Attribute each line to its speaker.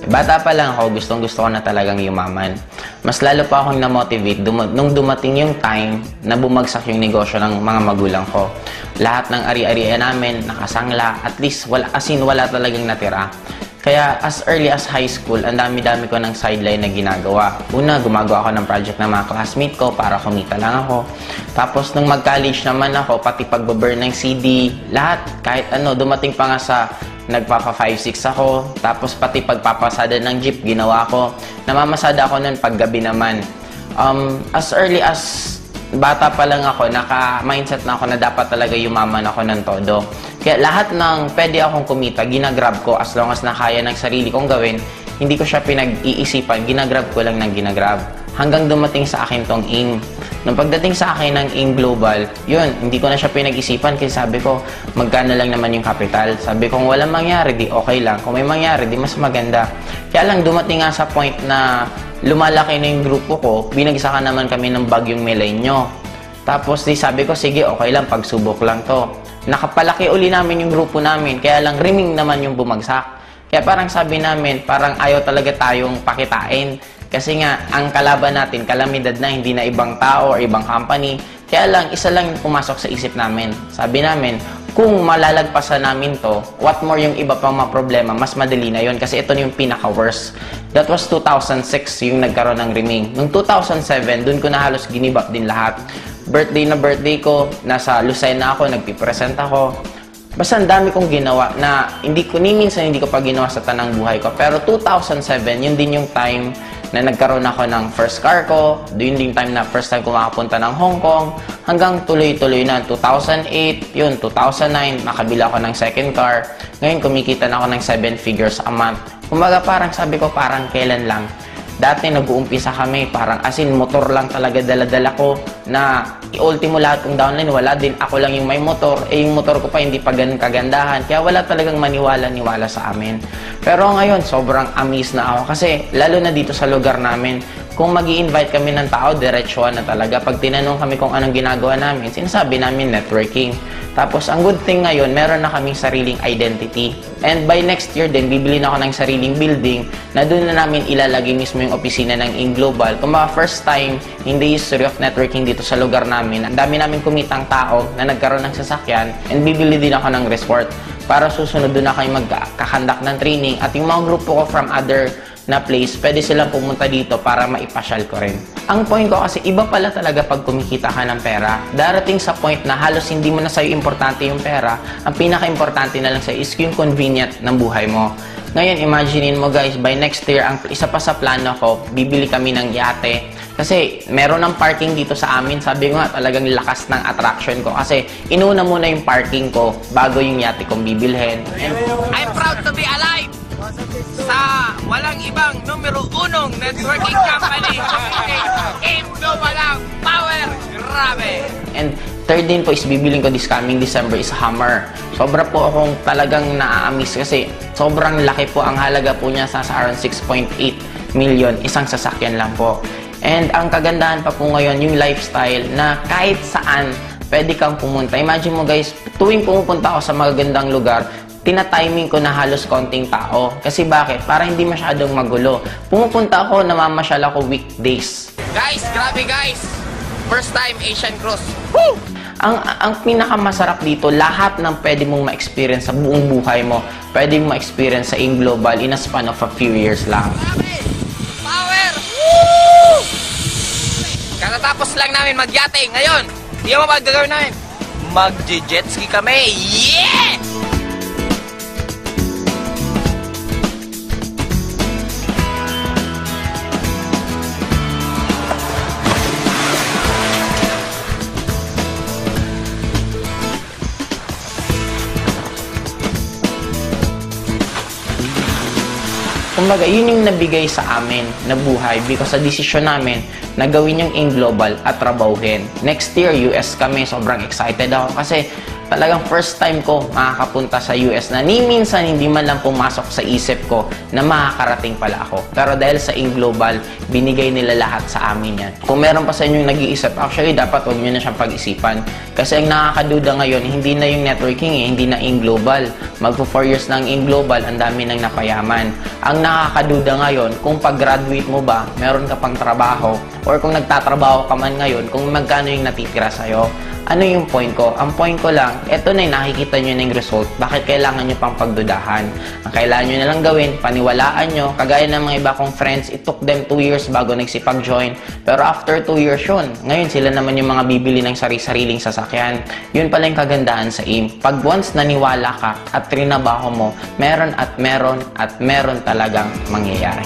Speaker 1: Bata pa lang ako, gustong-gusto ko na talagang yumaman. Mas lalo pa akong na-motivate nung dumating yung time na bumagsak yung negosyo ng mga magulang ko. Lahat ng ari-arian namin, nakasangla, at least wala talagang natira. Kaya as early as high school, ang dami-dami ko ng sideline na ginagawa. Una, gumagawa ako ng project ng mga classmate ko para kumita lang ako. Tapos nung mag-college naman ako, pati pagbaburn ng CD, lahat, kahit ano, dumating pa nga sa nagpapa 5-6 ako. Tapos pati pagpapasada ng jeep, ginawa ko. Namamasada ako nun paggabi naman. As early as bata pa lang ako, naka-mindset na ako na dapat talaga yumaman ako ng todo. Kaya lahat ng pwede akong kumita, ginagrab ko as long as nakaya ng sarili kong gawin. Hindi ko siya pinag-iisipan, ginagrab ko lang ng ginagrab. Hanggang dumating sa akin tong AIM. Nung pagdating sa akin ng AIM Global, yun, hindi ko na siya pinag-isipan kasi sabi ko, magkano lang naman yung capital. Sabi ko, kung walang mangyari, di okay lang. Kung may mangyari, di mas maganda. Kaya lang dumating nga sa point na lumalaki na yung grupo ko, binagsakan naman kami ng bagyong Milenyo. Tapos di sabi ko, sige, okay lang, pagsubok lang to. Nakapalaki uli namin yung grupo namin, kaya lang riming naman yung bumagsak. Kaya parang sabi namin, parang ayaw talaga tayong pakitain. Kasi nga, ang kalaban natin, kalamidad na, hindi na ibang tao or ibang company. Kaya lang, isa lang yung pumasok sa isip namin. Sabi namin, kung malalagpasan namin to, what more yung iba pang mga problema, mas madali na yun. Kasi ito yung pinaka-worst. That was 2006 yung nagkaroon ng riming. Noong 2007, dun ko na halos ginibap din lahat. Birthday ko, nasa Lucena ako, nagpipresent ako. Basta ang dami kong ginawa na minsan hindi ko pa ginawa sa tanang buhay ko. Pero 2007, yun din yung time na nagkaroon ako ng first car ko. Yun din yung time na first time ko makapunta ng Hong Kong. Hanggang tuloy-tuloy na. 2008, yun, 2009, makabila ako ng second car. Ngayon, kumikita na ako ng 7 figures a month. Kumbaga parang sabi ko, parang kailan lang. Dati nag-uumpisa kami, parang motor lang talaga dala-dala ko na i-ultimo lahat kong downline, wala din. Ako lang yung may motor, yung motor ko pa hindi pa ganun kagandahan. Kaya wala talagang maniwala-niwala sa amin. Pero ngayon, sobrang amazed na ako kasi lalo na dito sa lugar namin, kung mag-i-invite kami ng tao, diretsuhan na talaga. Pag tinanong kami kung anong ginagawa namin, sinasabi namin networking. Tapos, ang good thing ngayon, meron na kaming sariling identity. And by next year din, bibili na ako ng sariling building na doon na namin ilalagay mismo yung opisina ng AIM Global. Kung mga first time in the history of networking dito sa lugar namin, ang dami namin kumitang tao na nagkaroon ng sasakyan and bibili din ako ng resort para susunod doon na kayo magkakandak ng training. At yung mga grupo ko from other na place, pwede silang pumunta dito para maipasyal ko rin. Ang point ko kasi, iba pala talaga pag kumikita ka ng pera. Darating sa point na halos hindi mo na sa'yo importante yung pera. Ang pinaka-importante na lang sa'yo is yung convenient ng buhay mo. Ngayon, imaginein mo guys, by next year, ang isa pa sa plano ko, bibili kami ng yate. Kasi meron ng parking dito sa amin. Sabi ko nga, talagang lakas ng attraction ko. Kasi inuna muna yung parking ko bago yung yate kong bibilhin. And
Speaker 2: I'm proud to be alive sa walang ibang numero 1 networking company. AIM Global ang power. Grabe!
Speaker 1: And third din po is bibiling ko this coming December is Hummer. Sobra po akong talagang naa-amaze kasi sobrang laki po. Ang halaga po niya sa around 6.8 million. Isang sasakyan lang po. And ang kagandahan pa po ngayon, yung lifestyle na kahit saan pwede kang pumunta. Imagine mo guys, tuwing pumupunta ako sa magagandang lugar, tina-timing ko na halos konting tao. Kasi bakit? Para hindi masyadong magulo. Pumupunta ako, namamasyal ako weekdays.
Speaker 2: Guys, grabe guys! First time Asian Cross. Woo!
Speaker 1: Ang pinakamasarap dito, lahat ng pwede mong ma-experience sa buong buhay mo, pwede mong ma-experience sa AIM Global in a span of a few years lang.
Speaker 2: Power! Woo! Katatapos lang namin magyate. Ngayon, di mo ba gagawin namin? Mag-jet ski kami. Yeah!
Speaker 1: Kumbaga, yun yung nabigay sa amin na buhay because sa desisyon namin na gawin yung AIM Global at trabahuhin. Next year, US kami. Sobrang excited ako kasi Talagang first time ko makakapunta sa US na ni minsan hindi man lang pumasok sa isip ko na makakarating pala ako. Pero dahil sa InGlobal, binigay nila lahat sa amin yan. Kung meron pa sa inyong nag-iisip, actually dapat huwag nyo na siyang pag-isipan. Kasi ang nakakaduda ngayon, hindi na yung networking hindi na InGlobal. Magpo 4 years na ang InGlobal, ang dami nang napayaman. Ang nakakaduda ngayon, kung pag-graduate mo ba, meron ka pang trabaho, or kung nagtatrabaho ka man ngayon, kung magkano yung natitira sa'yo. Ano yung point ko? Ang point ko lang, eto na yung nakikita nyo na yung result. Bakit kailangan nyo pang pagdudahan? Ang kailangan nyo na lang gawin, paniwalaan nyo. Kagaya ng mga iba kong friends, it took them 2 years bago nagsipag-join. Pero after 2 years yun, ngayon sila naman yung mga bibili ng sari-sariling sasakyan. Yun pala yung kagandahan sa AIM. Pag once naniwala ka at trinabaho mo, meron at meron at meron talagang mangyayari.